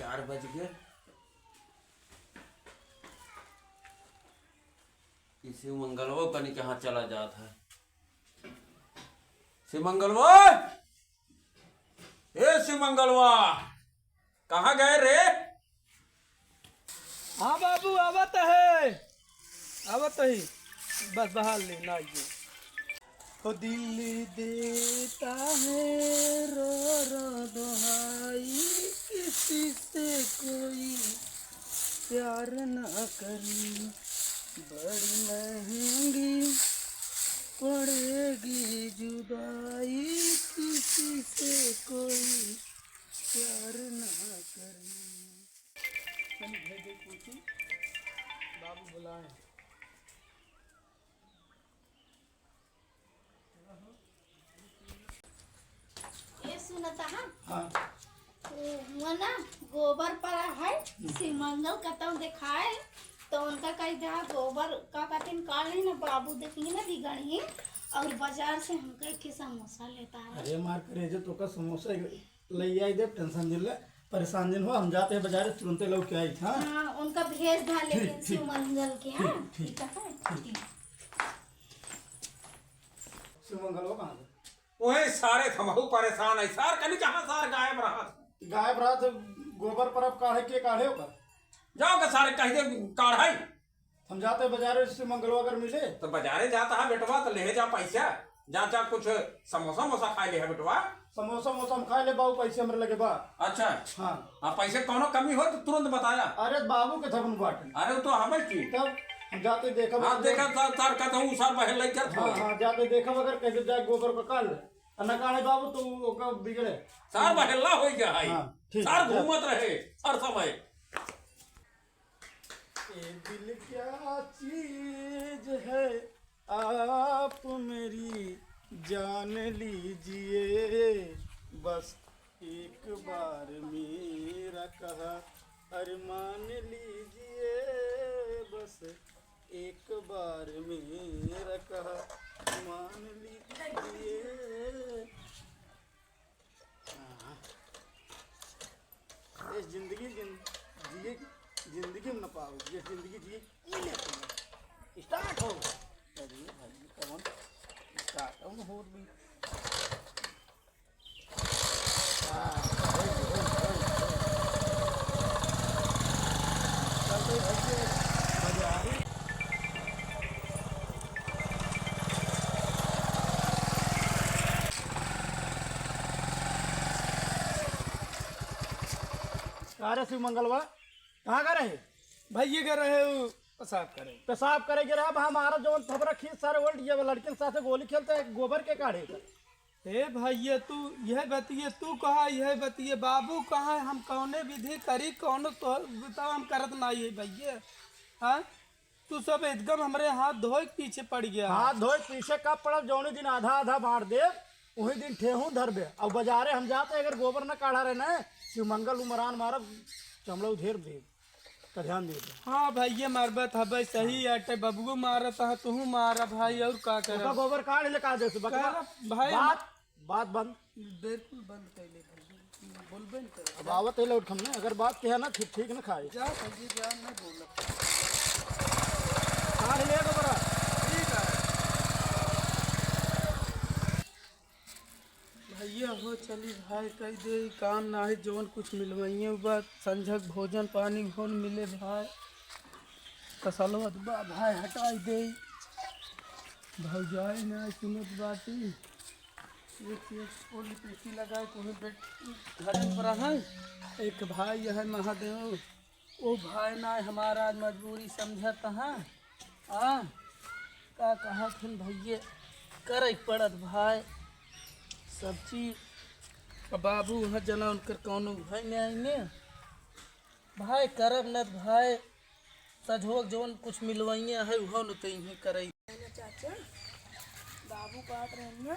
4 बज गए। इसी मंगलवा कहीं कहाँ चला जाता है। शिवमंगलवा, ए शिवमंगलवा, कहाँ गए रे? हाँ बाबू आवत है, आवत है। बस बहाल लेना ये तो दिल देता है रो रो दुहाई, किसी से कोई प्यार ना करी, बड़ी महंगी पड़ेगी जुदाई, किसी से कोई प्यार ना करी। भेजे पूछी बाबू बुलाए। ये सुनता है हाँ वो ना गोबर पर है सिमंगल कतौ दिखाए तो उनका कही जहाँ गोबर का कतिन काली ना बाबू देखी ना बिगड़ी और बाजार से हम कह के समोसा लेता है। अरे मार करे जो तो का समोसा ले आई दे, टेंशन दिल परेशान दिन हो, हम जाते हैं बाजार तुरंत लोग क्या आई था। हाँ उनका भेज धा लेकिन सिमंगल के हाँ ठीक है। शिवमंगल हो कहाँ से? वही सारे थमहू परेशान है सार कहीं जहाँ सार गायब रहा। गायब रहा तो गोबर पर अब काढ़े के काढ़े होकर जाओ का सारे कहीं दे काढ़ाई। हम जाते हैं बाजार से मंगलवा अगर मिले तो बाजारे जाता है बेटवा तो ले जा पैसा, जा जा कुछ समोसा मोसा खा ले है बेटवा। समोसा मोसा खा ले बाबू, पैसे हमरे लगे बा। अच्छा हाँ हाँ, पैसे कोनो कमी हो तो तुरंत बताया। अरे बाबू के थपन बाटे अरे वो तो हमें की तब हम जाते देखा। हाँ देखा तार कहता हूँ सार बहन लग कर। हाँ हाँ जाते देखा अगर कैसे जाए गोबर को काल न काढ़े बाबू तो ओका बिगड़े सार बहला हो गया है। हाँ, ठीक सार है। घूमत रहे हर समय। ये दिल क्या चीज है आप मेरी जान लीजिए, बस एक बार मेरा कहा अरमान लीजिए, बस एक बार मेरा कहा मान लीजिए। हाँ। ये जिंदगी में न पाओ, ये जिंदगी जिए स्टार्ट हो। अरे भाई कौन स्टार्ट हो भी अरे शिव मंगलवा कहाँ का रहे भाई? ये कर रहे हो पेशाब करे के रहा हमारा जो थबरा खींच सारे वर्ल्ड ये लड़के साथ गोली खेलते हैं गोबर के काढ़े। हे भैया तू यह बतिए, तू कहा यह बतिए, बाबू कहाँ है? हम कौने विधि करी कौन तो बताओ, हम करत नहीं है भैया। हाँ तू सब एकदम हमारे हाथ धोए पीछे पड़ गया। हाथ धोए पीछे कब पड़ा? जौनी दिन आधा आधा बांट दे वही दिन ठेहू धर बे। अब बाजारे हम जाते अगर गोबर न काढ़ा रहे ना शिव मंगल उमरान मारब चमड़ा घेर दे तो ध्यान दे। हाँ भैया मारबत है भाई सही अटे बबुओ मारत है तू मारा भाई और का कर गोबर काढ़ ले का दे भाई बात बंद बिल्कुल बंद कर ले बोलबे न कर। अब आवत है लौट हमने अगर बात कहे ना ठीक ठीक न खाए जा भैया जा ना बोल काढ़ ले गोबरा। ठीक है भैया हो चली भाई कही दे काम ना है जौन कुछ मिलवाइए बात संझक भोजन पानी भोन मिले भाई कसलवत बा भाई हटाई दे भाई जाए ना सुनत बाती एक पोली पेटी लगाए तुम्हें बेट घर पर है एक भाई है महादेव ओ भाई ना हमारा आज मजबूरी समझत है आ का कहा फिर भैया कर पड़त भाई सब चीज बाबू वहाँ जना उनकर कौनो भाई ने आईने भाई करब न भाई सजोग जौन कुछ मिलवाइया है वह न तही करे। चाचा बाबू काट रहे हैं ना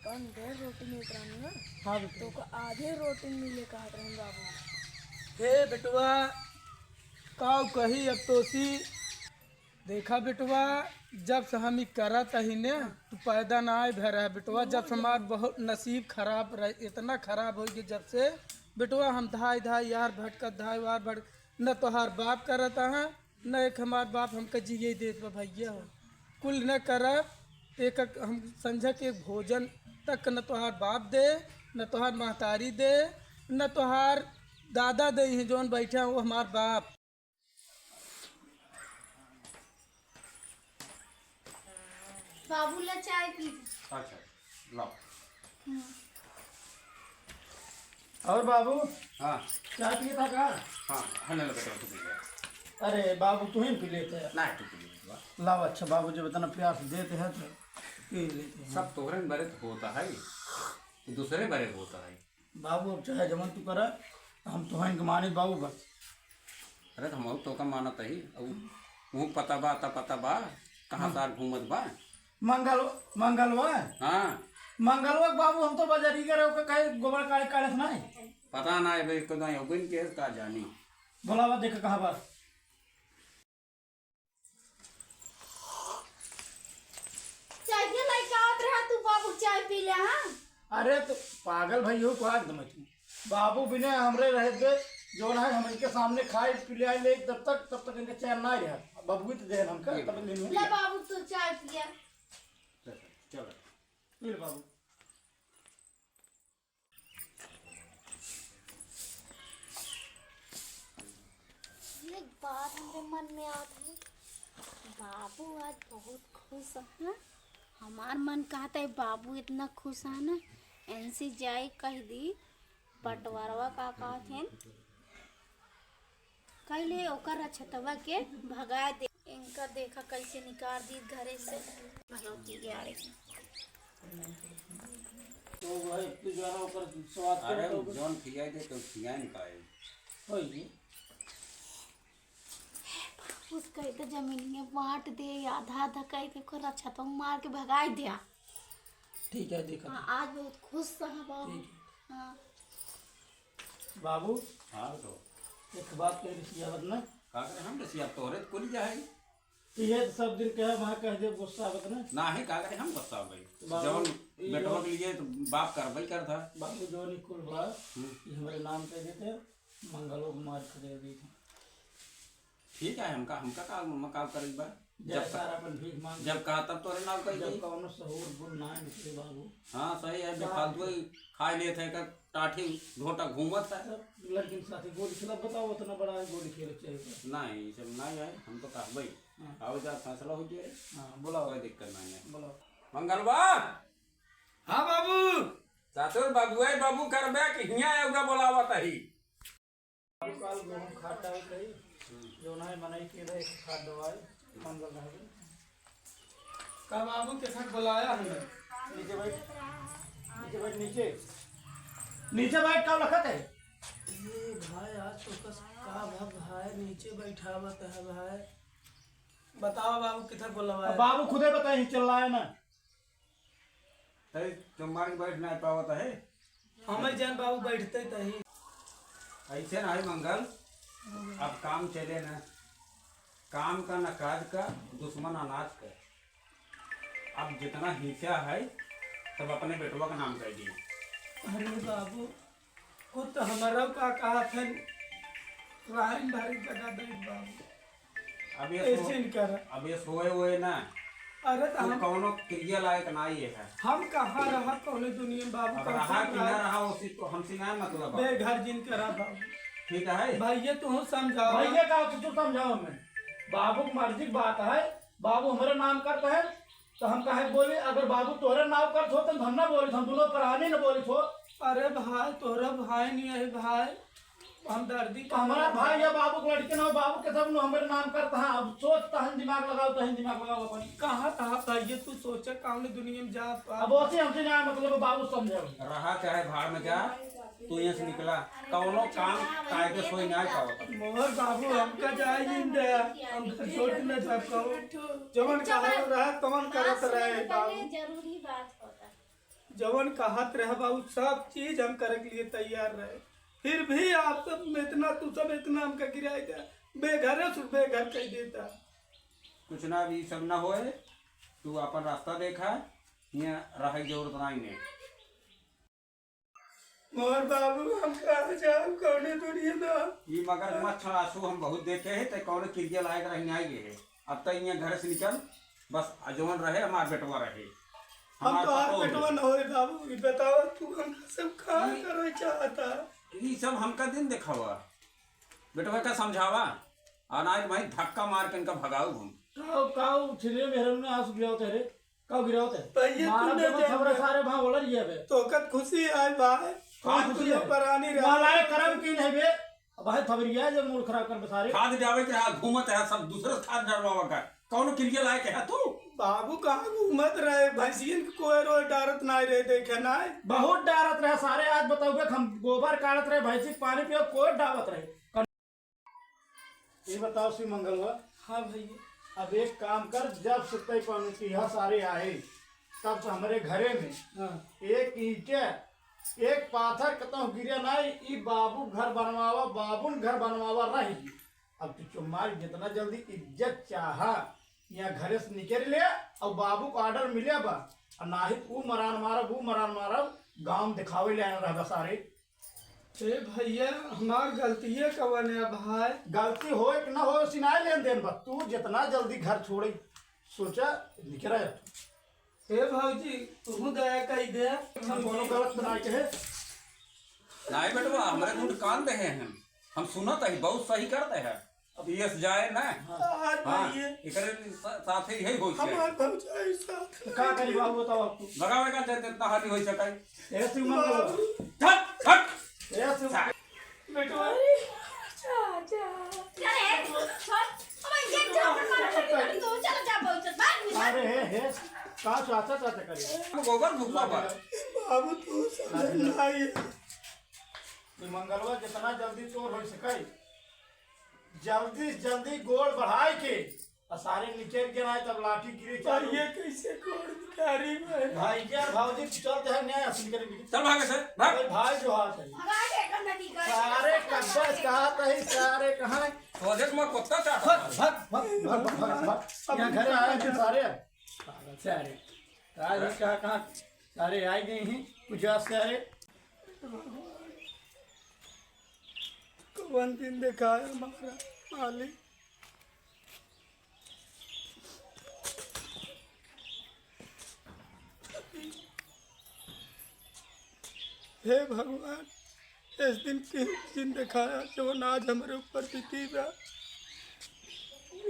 कौन देर रोटी मिल रहा है ना। हाँ तो का आधे रोटी मिले काट रहे हैं बाबू। हे बेटवा काऊ कही अब तो सी देखा बेटवा, जब से हम करत ही ने तो पैदा ना आए भर है बेटवा। जब से हमार बहुत नसीब खराब रहे, इतना खराब हो गया जब से बेटवा हम धाई धाई यार भटकत धाई वार भटक, न तोहार बाप करत है न एक हमार बाप हमके जिये देत बा भैया। कुल न करब एक हम संझक एक भोजन तक न तोहार बाप दे, न तोहार महतारी दे, न तोहार दादा दे हैं जौन बैठे हैं वो हमार बाप। बाबू ला चाय पी। अच्छा लाओ। और बाबू हाँ चाय पिए था का? हाँ हने लगे तो पी ले। अरे बाबू तू ही पी लेते हैं। ना तू पी ले। लाओ। अच्छा बाबू जब इतना प्यास देते हैं तो पी लेते हैं। सब तोहरे बरे तो होता है, ये दूसरे बरे होता है। बाबू अब चाहे जमन तू कर, हम तो हैं मानित बाबू बस। अरे तो हम तो का मानत ही, वो पता बा ता पता बा कहाँ सार घूमत बा। मंगलवार हाँ मंगलवार बाबू हम तो बाजारी करे ओके कहे गोबर काढ़े काढ़े से नहीं पता ना है भाई कदा होगिन के का जानी। बोलावा देख कहाँ बात। चाय के लाइक आवत रहा तू बाबू चाय पी ले। हाँ अरे तो पागल भाई हो को एकदम तू बाबू बिना हमरे रहे दे जो है हम इनके सामने खाए पी ले तब तक इनके चैन ना रहा। बाबू तो दे हमका तब ले ले बाबू तू चाय पिया। चलो ले बाबू। एक बात हमरे मन में आती है, बाबू आज बहुत खुश है। हमार मन कहता है बाबू इतना खुश है ना, इनसे जाए कह दी बंटवारवा का कहथिन कहले ओकर छतवा के भगा दे। इनका देखा कैसे निकाल दी घरे से भगवती गाड़ी। तो भाई तू जाना ऊपर स्वाद अरे के तो जौन खियाई दे तो खियाई नहीं पाए। होई उसका तो जमीन में बांट दे, आधा आधा कह के ओकर छतवा मार के भगा दिया। ठीक है देखा। हाँ, आज बहुत खुश है बाबू। हाँ बाबू हाँ तो एक बात कह रही याद ना का करे हम रसिया तोहरे कुल जाए ये तो सब दिन कहे वहाँ कह दे गुस्सा आवत ना। ना है का करे हम बता भाई बाबू, जौन ये बेटवा के लिए तो बाप करवाई कर था। बाबू जो नहीं कुल बा ये हमारे नाम कह देते मंगलों को मार कर दे दी। ठीक है हमका हमका का मकाल करे बा जब सारा अपन भीख मांग जब कहा तब तोरे नाम कही जब गई। कौनो सहूर गुण ना निकले बाबू। हाँ सही है बेफालतू ही खाई ले थे का टाठी घोटा घूमत है। सब लड़की के साथ गोली खेला बताओ उतना बड़ा है गोली खेल चाहिए। नहीं ये सब नहीं है हम तो कह भाई आओ जा फैसला हो जाए। हाँ बुलाओ कोई दिक्कत नहीं है। बुलाओ। मंगलवार हाँ बाबू। सासुर बाबू है बाबू करबे कि हिया एगो बोलावत ही। काल गेहूं खाटा है कहीं जो ना मनाई के रहे खाद दवाई मंगल रहे। का बाबू के साथ बुलाया हमने। नीचे बैठ नीचे नीचे बैठ का लखत है। ये भाई आज तो कस का भाई नीचे बैठावत है भाई। बताओ बाबू किधर बुलवाया? बाबू खुदे बताए चल रहा है ना। तुम्हारी बैठ नहीं पावत है हमें जान बाबू बैठते तही। ऐसे ना है मंगल। अब काम चले ना काम का न काज का दुश्मन अनाज का। अब जितना हिस्सा है सब अपने बेटवा का नाम कर दिए। अरे बाबू खुद तो हमारा का कहा था राहन भारी बता दे बाबू। अब ये ऐसे नहीं कर। अब ये सोए हुए ना अरे तो तो कौनो क्रिया लायक ना ये है। हम कहाँ रहा कौन दुनिया में बाबू अब कहाँ रहा कि ना रहा? रहा उसी को हमसे ना मतलब है। बेघर जिन करा बाबू। ठीक है भाई ये तू समझाओ। भैया का तू समझाओ हमें। बाबू की मर्जी की बात है। बाबू हमारे नाम करता है तो हम कहे बोले अगर बाबू तोरे नाम करत हो तो हम ना बोले हम दोनों प्राणी न बोले हो। अरे भाई तोरा भाई नहीं है भाई हम दर्दी तो हमारा भाई या बाबू को लड़के ना हो, बाबू के सब हमारे नाम करता है। अब सोच तहन दिमाग लगाओ अपन। कहाँ था भाई ये तू सोचा कौन दुनिया में जा अब वैसे हमसे ना मतलब बाबू समझाओ। रहा चाहे भाड़ में जा तू यहाँ से निकला कौनो काम कायदे सोई नहीं पावत। मोहर बाबू हमका जाए जिंदे हम छोड़ न सको जवन कहत रहा तवन करत रहे बाबू। जरूरी बात होता है। जवन कहत रहे बाबू सब चीज हम करे के लिए तैयार रहे। फिर भी आप सब में इतना तू सब इतना हमका गिराई दे बेघर से बेघर कह देता। कुछ ना भी सब ना होए, तू अपन रास्ता देखा, यहाँ रहे जरूरत नहीं ने। मोर बाबू हम कहाँ जाओ कौने दुनिया में? ये मगर मत छड़ासू, हम बहुत देखे हैं ते कौन क्रिया लायक रहने आई है। अब तक यहाँ घर से निकल, बस अजवन रहे हमार बेटवा रहे। हम तो हमार आज पतो बेटवा न होए बाबू, ये बताओ तू हम सब कहाँ करे चाहता? ये सब हमका दिन दिखावा, बेटवा का समझावा, अनाज भाई धक्का मार के इनका भगाऊ हम। काऊ छिले मेरे ने आंसू गिराओ तेरे काऊ गिराओ ते भैया मारा तूने जब खबर सारे भां बोला रिया बे तो कत खुशी आए भाई, कौन आज खुशी तुझे है? परानी मालाए रहा करम की नहीं बे भाई थबरिया जब मूड खराब कर सारे खाद जावे के यहाँ घूमत है, सब दूसरे खाद डरवावा का, कौन क्रिया लायक है तू? बाबू कहाँ घूमत रहे? भैंसियन के कोई रोज डारत नहीं रहे, देखे नहीं? बहुत डारत रहे सारे। आज बताओ बे हम गोबर काटत रहे, भैंसी के पानी पियो, कोई डावत रहे। ये बताओ सी मंगलवा, हाँ भैया। अब एक काम कर, जब सुतई पानी यहाँ सारे आए तब तो हमारे घरे में हाँ। एक ईटे एक पाथर कतौ गिरे नहीं, ई बाबू घर बनवावा, बाबुन घर बनवावा रही। अब तो तुम्हारी जितना जल्दी इज्जत चाहा यहाँ घरे से निकल ले, और बाबू को ऑर्डर मिले बा, और ना ही तू मरान मारब वो मरान मारब, गांव दिखावे ले आना रहा सारे। ए भैया हमार गलती है कवन है भाई? गलती हो कि ना हो सिनाए लेन देन बस, तू जितना जल्दी घर छोड़े सोचा निकल। ए भाजी तू दया कही दे, कोनो गलत बनाए के है नहीं बेटवा, हमारे दूध कान दे हैं, हम सुनत है, बहुत सही करते हैं। अब ये जाए ना, आज हाँ, भैया एकरे साथे यही होई छे। हमार भौजाई साथ का करी बाबू बताओ आप तू लगावे का चाहते इतना हानि होई सके। ऐसे मंगल थक थक ऐसे बेटवा अरे हे का चाचा चाचा करे गोबर भुगवा पर बाबू तू समझ नहीं। ये मंगलवा जितना जल्दी चोर हो सके, जल्दी जल्दी गोड़ बढ़ाए के और सारे निचेर के ना तब लाठी गिरे चालू। ये कैसे कोड़ भिखारी में? भाई यार भाजी चलते हैं न्याय हासिल करेंगे। चल भागे से भाग। भाई भाई जो हाथ है सारे कब्बस कहा तही सारे कहाँ प्रोजेक्ट में कुत्ता चाटा भग भग भग भग भग भग यहाँ घरे आए थे सारे सारे आज कहाँ कहाँ सारे आए गए हैं कुछ आज से आए। कौन दिन देखा है हमारा मालिक? हे भगवान, इस दिन के दिन दिखाया जो आज हमारे ऊपर बीती बा,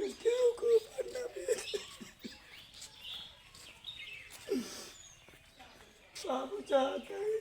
इसके ऊपर न बीते। बाबू चाहता है